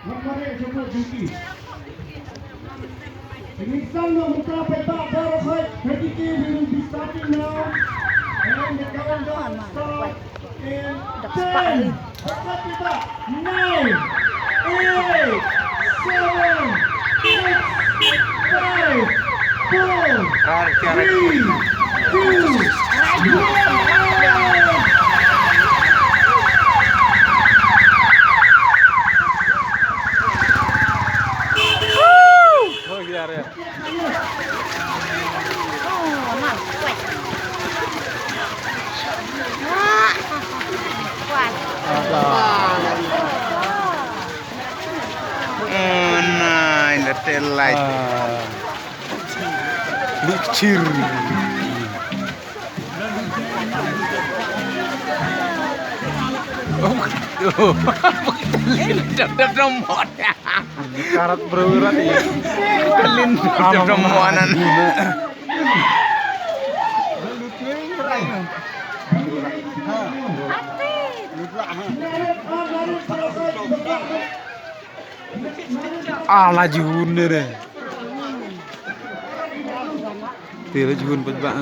Memare semua duty. Insan yang muka petak berkhid ketika will be starting now. And the countdown start in 10. Petak petak 9, 8, 7, 6, 5, 4, 3, 2, 1. Nah, ini tail light. Lucir. Oh, dap nomor. Karat berurat ya. Kelin dap nomoran. Laju deh. Tira jun pejbak.